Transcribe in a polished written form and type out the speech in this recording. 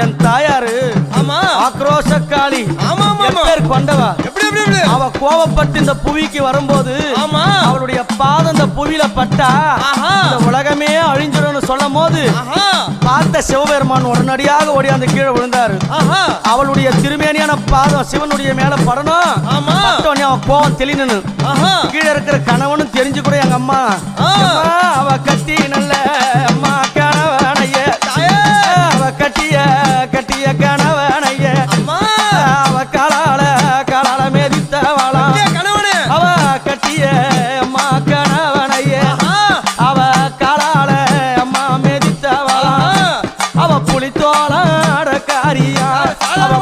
என் தாயாரு ஆக்ரோஷக்காளி பேர் கொண்டவா. அவ கோபப்பட்டு இந்த புவிக்கு வரும்போது அவளுடைய பாதம் இந்த புவியில பட்டா இந்த உலகமே அழிஞ்சிடும் சொல்லும் போது பார்த்த சிவபெருமான் உடனடியாக ஓடி அந்த கீழே விழுந்தாரு. அவளுடைய திருமேனியான பாதம் சிவனுடைய மேல படணும். அவன் கோபம் தெளினு கீழே இருக்கிற கணவனும் தெரிஞ்சு கூட எங்க அம்மா அவ கட்டி நல்ல அம்மா கணவனைய அவ கட்டிய கட்டிய கணவனைய அவ காலால மேதித்தவளாம் அவ கட்டிய அம்மா கணவனைய அவ காலால அம்மா மேதித்தவளாம் அவ புலித்தோளாட காரியா அவ